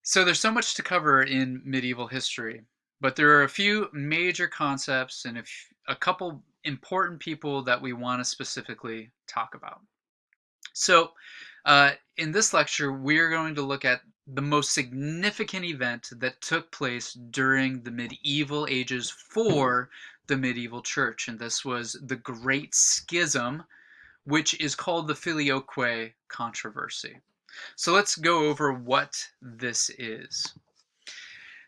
So there's so much to cover in medieval history, but there are a few major concepts and a couple important people that we want to specifically talk about. So, in this lecture, we're going to look at the most significant event that took place during the medieval ages for the medieval church, and this was the Great Schism, which is called the Filioque controversy. So let's go over what this is.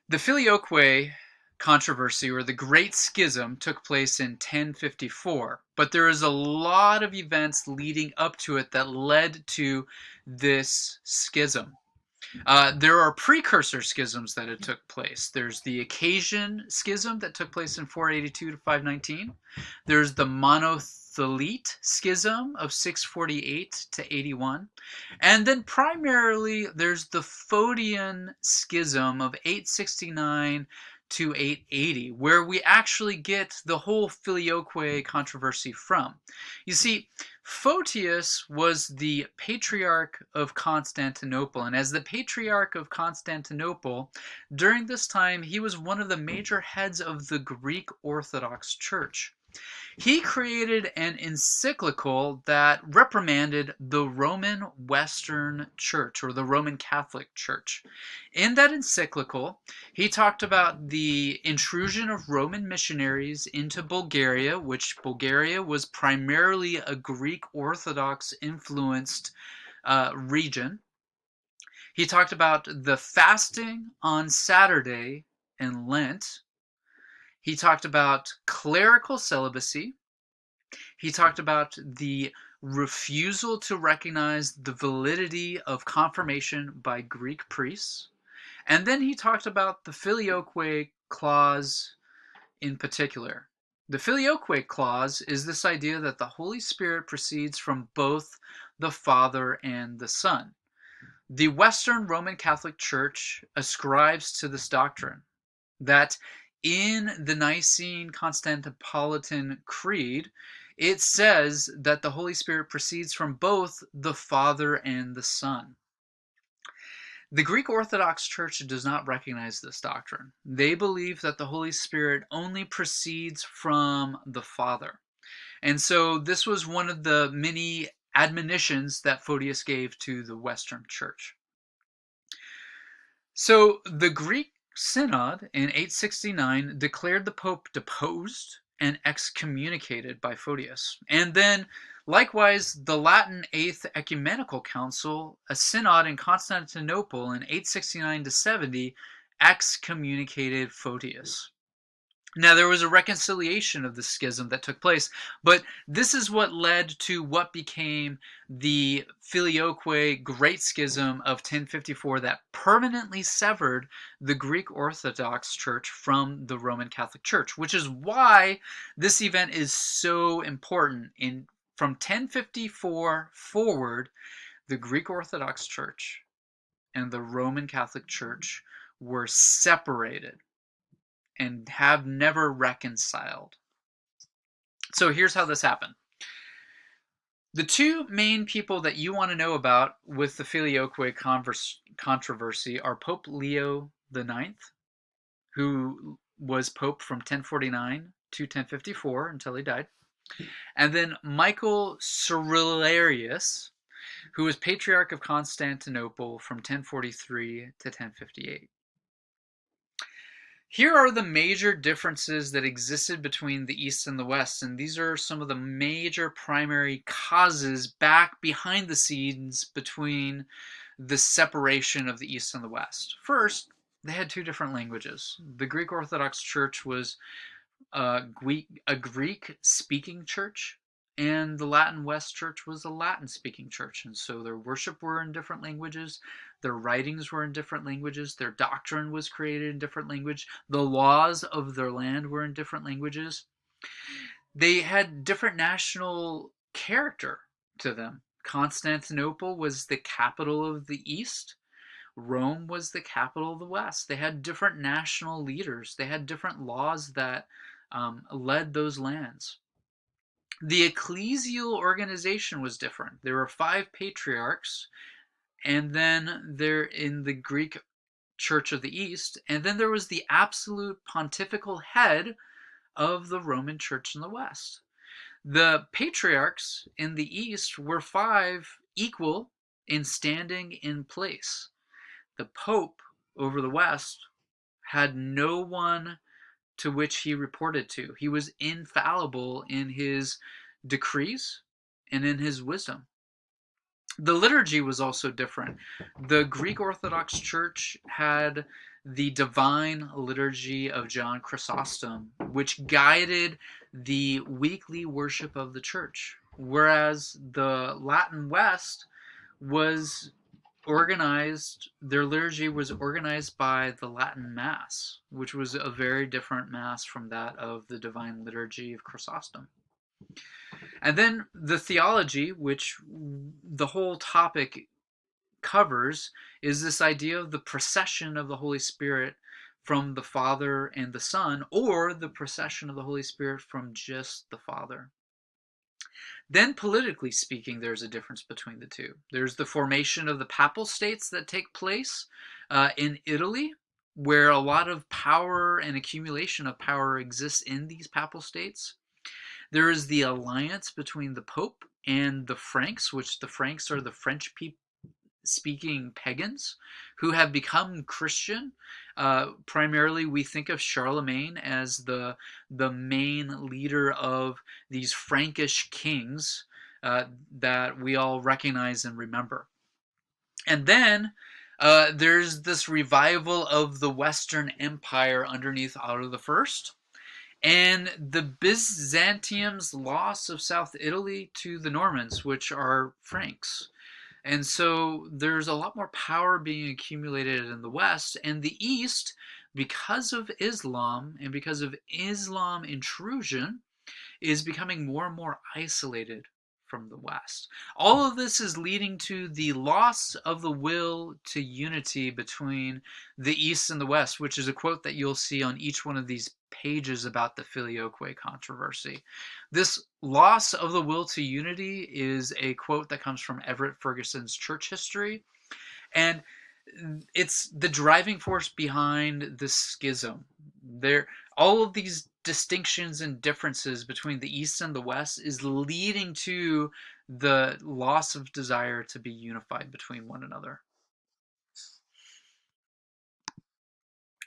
The Filioque controversy, or the Great Schism, took place in 1054, but there is a lot of events leading up to it that led to this schism. There are precursor schisms that had took place. There's the Occasion schism that took place in 482 to 519. There's the Monothelite schism of 648 to 81. And then primarily there's the Photian schism of 869 to 880, where we actually get the whole Filioque controversy from. You see, Photius was the Patriarch of Constantinople, and as the Patriarch of Constantinople, during this time he was one of the major heads of the Greek Orthodox Church. He created an encyclical that reprimanded the Roman Western Church, or the Roman Catholic Church. In that encyclical, he talked about the intrusion of Roman missionaries into Bulgaria, which Bulgaria was primarily a Greek Orthodox influenced region. He talked about the fasting on Saturday in Lent. He talked about clerical celibacy. He talked about the refusal to recognize the validity of confirmation by Greek priests. And then he talked about the Filioque clause in particular. The Filioque clause is this idea that the Holy Spirit proceeds from both the Father and the Son. The Western Roman Catholic Church ascribes to this doctrine that in the Nicene Constantinopolitan Creed, it says that the Holy Spirit proceeds from both the Father and the Son. The Greek Orthodox Church does not recognize this doctrine. They believe that the Holy Spirit only proceeds from the Father. And so this was one of the many admonitions that Photius gave to the Western Church. So the Greek Synod in 869 declared the Pope deposed and excommunicated by Photius. And then, likewise, the Latin Eighth Ecumenical Council, a synod in Constantinople in 869 to 70, excommunicated Photius. Now, there was a reconciliation of the schism that took place, but this is what led to what became the Filioque Great Schism of 1054 that permanently severed the Greek Orthodox Church from the Roman Catholic Church, which is why this event is so important. From 1054 forward, the Greek Orthodox Church and the Roman Catholic Church were separated and have never reconciled. So here's how this happened. The two main people that you want to know about with the Filioque controversy are Pope Leo IX, who was Pope from 1049 to 1054 until he died, and then Michael Cerularius, who was Patriarch of Constantinople from 1043 to 1058. Here are the major differences that existed between the East and the West, and these are some of the major primary causes back behind the scenes between the separation of the East and the West. First, they had two different languages. The Greek Orthodox Church was a Greek-speaking church, and the Latin West Church was a Latin-speaking church, and so their worship were in different languages, their writings were in different languages, their doctrine was created in different language, the laws of their land were in different languages. They had different national character to them. Constantinople was the capital of the East. Rome was the capital of the West. They had different national leaders. They had different laws that led those lands. The ecclesial organization was different. There were 5 patriarchs, and then there in the Greek Church of the East, and then there was the absolute pontifical head of the Roman Church in the West. The patriarchs in the East were five, equal in standing in place. The Pope over the West had no one to which he reported to. He was infallible in his decrees and in his wisdom. The liturgy was also different. The Greek Orthodox Church had the divine liturgy of John Chrysostom, which guided the weekly worship of the church, whereas the Latin West was organized, their liturgy was organized by the Latin Mass, which was a very different Mass from that of the Divine Liturgy of Chrysostom. And then the theology, which the whole topic covers, is this idea of the procession of the Holy Spirit from the Father and the Son, or the procession of the Holy Spirit from just the Father. Then, politically speaking, there's a difference between the two. There's the formation of the papal states that take place in Italy, where a lot of power and accumulation of power exists in these papal states. There is the alliance between the Pope and the Franks, which the Franks are the French speaking pagans who have become Christian. Primarily, we think of Charlemagne as the main leader of these Frankish kings that we all recognize and remember. And then there's this revival of the Western Empire underneath Otto I, and the Byzantium's loss of South Italy to the Normans, which are Franks. And so there's a lot more power being accumulated in the West, and the East, because of Islam and because of Islam intrusion, is becoming more and more isolated from the West. All of this is leading to the loss of the will to unity between the East and the West, which is a quote that you'll see on each one of these pages about the Filioque controversy. This loss of the will to unity is a quote that comes from Everett Ferguson's Church History, and it's the driving force behind this schism. All of these distinctions and differences between the East and the West is leading to the loss of desire to be unified between one another.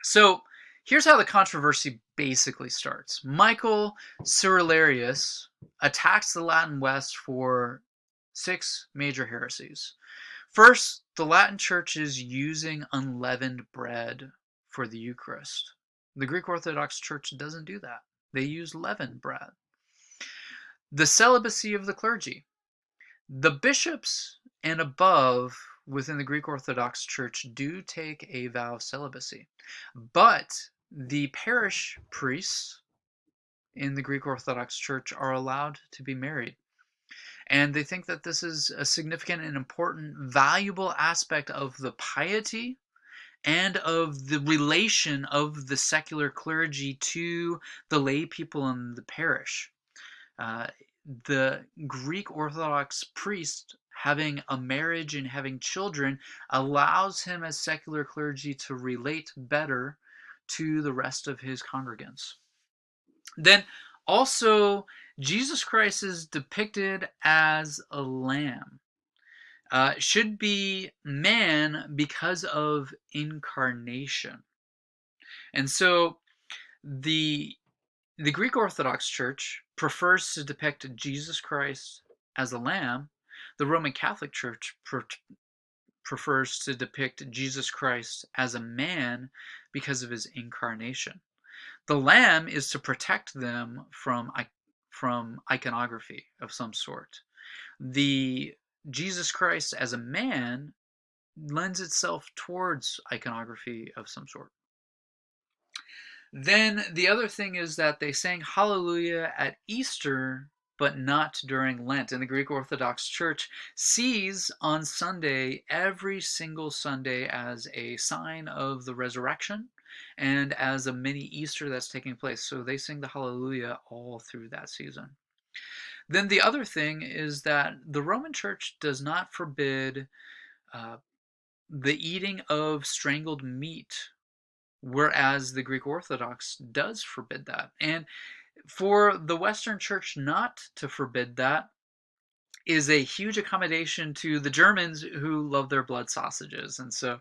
So here's how the controversy basically starts. Michael Cerularius attacks the Latin West for 6 major heresies. First, the Latin Church is using unleavened bread for the Eucharist. The Greek Orthodox Church doesn't do that. They use leavened bread. The celibacy of the clergy. The bishops and above within the Greek Orthodox Church do take a vow of celibacy, but the parish priests in the Greek Orthodox Church are allowed to be married. And they think that this is a significant and important, valuable aspect of the piety and of the relation of the secular clergy to the lay people in the parish. The Greek Orthodox priest having a marriage and having children allows him as secular clergy to relate better to the rest of his congregants. Then also, Jesus Christ is depicted as a lamb. Should be man because of incarnation. And so the Greek Orthodox Church prefers to depict Jesus Christ as a lamb. The Roman Catholic Church prefers to depict Jesus Christ as a man because of his incarnation. The lamb is to protect them from iconography of some sort. The Jesus Christ as a man lends itself towards iconography of some sort. Then the other thing is that they sang Hallelujah at Easter, but not during Lent. And the Greek Orthodox Church sees on Sunday, every single Sunday, as a sign of the resurrection and as a mini Easter that's taking place. So they sing the Hallelujah all through that season. Then the other thing is that the Roman Church does not forbid the eating of strangled meat, whereas the Greek Orthodox does forbid that. And for the Western Church not to forbid that is a huge accommodation to the Germans who love their blood sausages. And so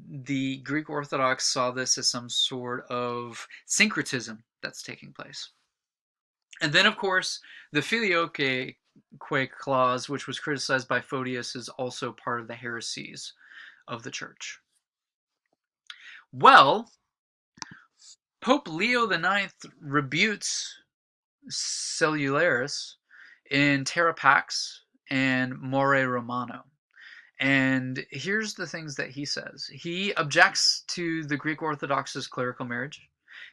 the Greek Orthodox saw this as some sort of syncretism that's taking place. And then, of course, the Filioque clause, which was criticized by Photius, is also part of the heresies of the church. Well, Pope Leo IX rebukes Cellularis in Terra Pax and More Romano. And here's the things that he says. He objects to the Greek Orthodox's clerical marriage.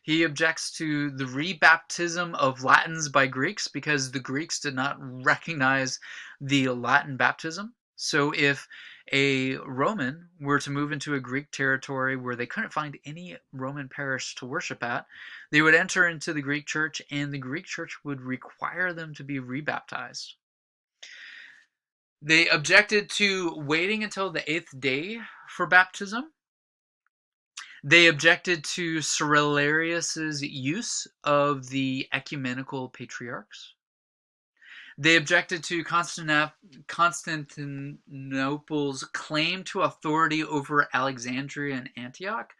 He objects to the rebaptism of Latins by Greeks because the Greeks did not recognize the Latin baptism. So if a Roman were to move into a Greek territory where they couldn't find any Roman parish to worship at, they would enter into the Greek church and the Greek church would require them to be rebaptized. They objected to waiting until the 8th day for baptism. They objected to Cyrillarius's use of the ecumenical patriarchs. They objected to Constantinople's claim to authority over Alexandria and Antioch.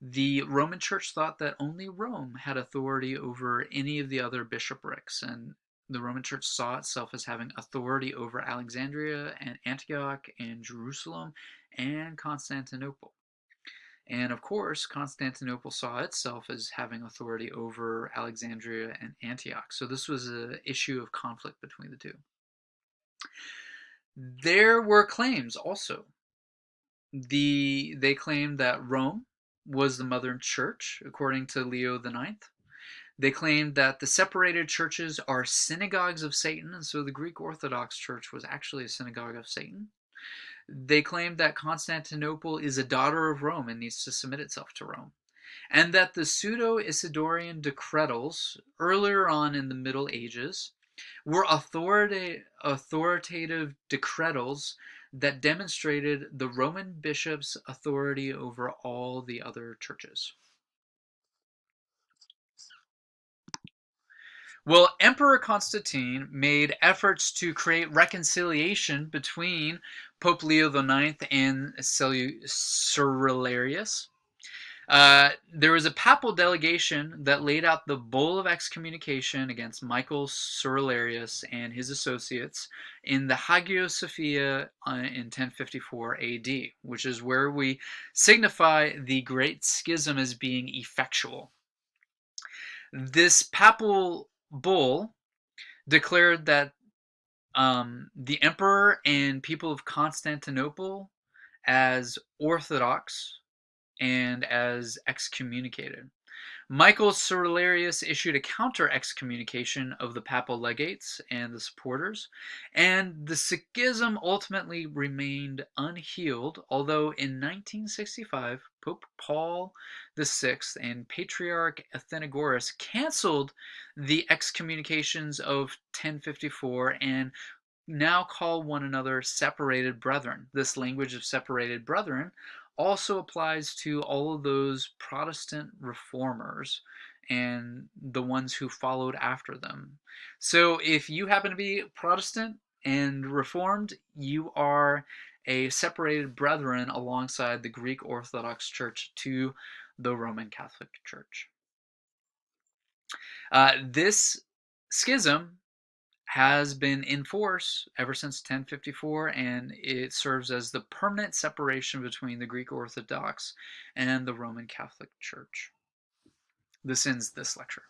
The Roman Church thought that only Rome had authority over any of the other bishoprics, and the Roman Church saw itself as having authority over Alexandria and Antioch and Jerusalem and Constantinople. And of course, Constantinople saw itself as having authority over Alexandria and Antioch. So this was an issue of conflict between the two. There were claims also. They claimed that Rome was the mother church, according to Leo IX. They claimed that the separated churches are synagogues of Satan, and so the Greek Orthodox Church was actually a synagogue of Satan. They claimed that Constantinople is a daughter of Rome and needs to submit itself to Rome, and that the pseudo-Isidorian decretals earlier on in the Middle Ages were authoritative decretals that demonstrated the Roman bishop's authority over all the other churches. Well, Emperor Constantine made efforts to create reconciliation between Pope Leo IX and Cyrillarius. There was a papal delegation that laid out the bull of excommunication against Michael Cyrillarius and his associates in the Hagia Sophia in 1054 AD, which is where we signify the Great Schism as being effectual. This papal bull declared that the emperor and people of Constantinople as Orthodox and as excommunicated. Michael Cyrillarius issued a counter-excommunication of the papal legates and the supporters, and the schism ultimately remained unhealed, although in 1965, Pope Paul VI and Patriarch Athenagoras canceled the excommunications of 1054 and now call one another separated brethren. This language of separated brethren also applies to all of those Protestant reformers and the ones who followed after them. So if you happen to be Protestant and Reformed, you are a separated brethren alongside the Greek Orthodox Church to the Roman Catholic Church. This schism has been in force ever since 1054, and it serves as the permanent separation between the Greek Orthodox and the Roman Catholic Church. This ends this lecture.